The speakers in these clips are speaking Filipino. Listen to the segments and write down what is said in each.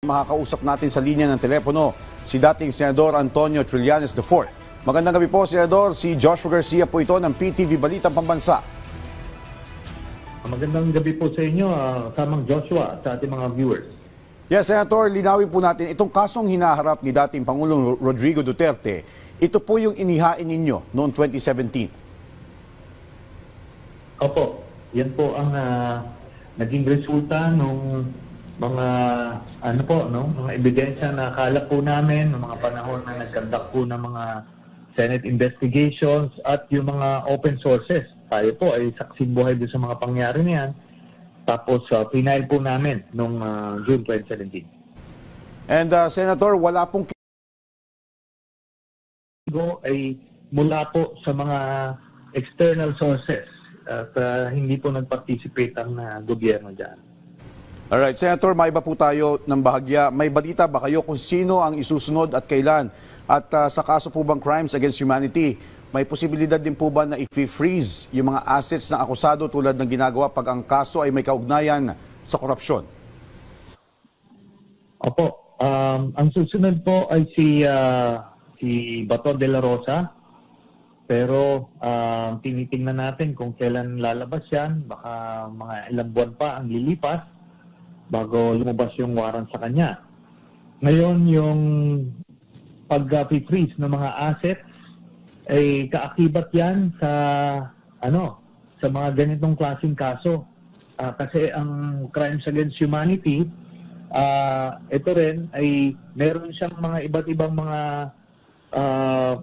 Makakausap natin sa linya ng telepono si dating Senador Antonio Trillanes IV. Magandang gabi po, Senador. Si Joshua Garcia po ito ng PTV Balitang Pambansa. Magandang gabi po sa inyo, samang Joshua at sa ating mga viewers. Yes, Senator, linawin po natin itong kasong hinaharap ni dating Pangulong Rodrigo Duterte. Ito po yung inihain ninyo noong 2017. Opo, yan po ang naging resulta nung mga mga ebidensya na kalap po namin ng mga panahon na nagkandak po ng mga Senate investigations at yung mga open sources. Tayo po ay saksing buhay doon sa mga pangyari niyan. Tapos final po namin noong June 2017. And Senator, wala pong ay mula po sa mga external sources at hindi po nag-participate ang gobyerno dyan. Alright, Senator, may iba po tayo ng bahagya. May balita ba kayo kung sino ang isusunod at kailan? At sa kaso po bang crimes against humanity, may posibilidad din po ba na i-freeze yung mga assets ng akusado tulad ng ginagawa pag ang kaso ay may kaugnayan sa korupsyon? Opo, ang susunod po ay si Bato de la Rosa. Pero tinitingnan natin kung kailan lalabas yan. Baka mga ilang buwan pa ang lilipas bago lumabas yung warrant sa kanya. Ngayon, yung pag-freeze ng mga assets ay kaakibat yan sa mga ganitong klaseng kaso. Kasi ang crimes against humanity, ito rin ay meron siyang mga iba't ibang mga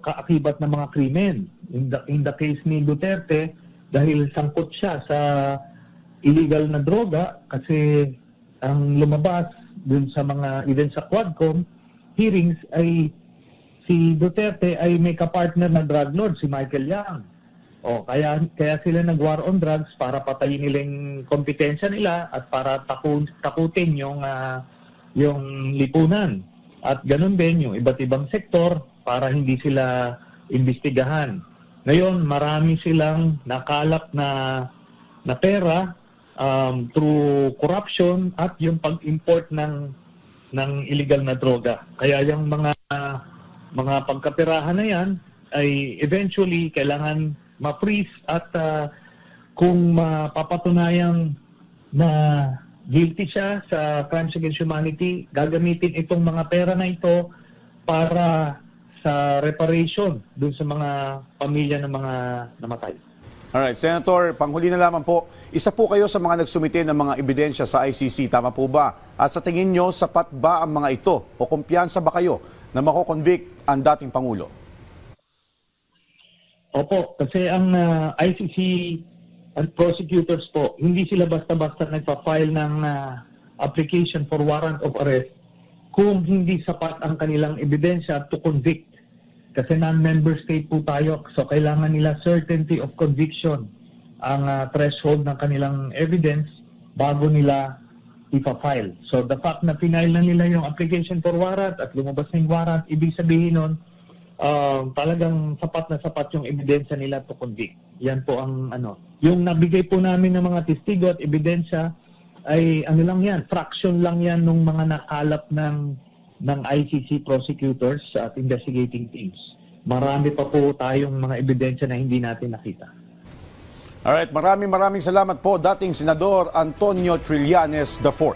kaakibat na mga krimen. In the case ni Duterte, dahil sangkot siya sa illegal na droga kasi ang lumabas dun sa mga even sa Quadcom hearings ay si Duterte ay may kapartner na drug lord, si Michael Yang. Kaya sila nag-war on drugs para patayin nila yung kompetensya nila at para takutin yung lipunan. At ganun din yung iba't ibang sektor para hindi sila imbestigahan. Ngayon, marami silang nakalap na pera through corruption at yung pag-import ng illegal na droga. Kaya yung mga pagkaperahan na yan ay eventually kailangan ma-freeze at kung mapapatunayang na guilty siya sa crimes against humanity, gagamitin itong mga pera na ito para sa reparation dun sa mga pamilya ng mga namatay. Alright, Senator, panghuli na lamang po, isa po kayo sa mga nagsumite ng mga ebidensya sa ICC, tama po ba? At sa tingin nyo, sapat ba ang mga ito? O kumpiyansa ba kayo na mako-convict ang dating Pangulo? Opo, kasi ang ICC and prosecutors po, hindi sila basta-basta nagpa-file ng application for warrant of arrest kung hindi sapat ang kanilang ebidensya to convict. Kasi non-member state po tayo, so kailangan nila certainty of conviction ang threshold ng kanilang evidence bago nila ipa-file. So the fact na final na nila yung application for warrant at lumabas na yung warrant, ibig sabihin nun, talagang sapat na sapat yung ebidensya nila to convict. Yan po ang yung nabigay po namin ng mga testigo at ebidensya ay lang yan, fraction lang yan nung mga nakalap ng ICC prosecutors at investigating teams. Marami pa po tayong mga ebidensya na hindi natin nakita. Alright, maraming salamat po dating Senador Antonio Trillanes IV.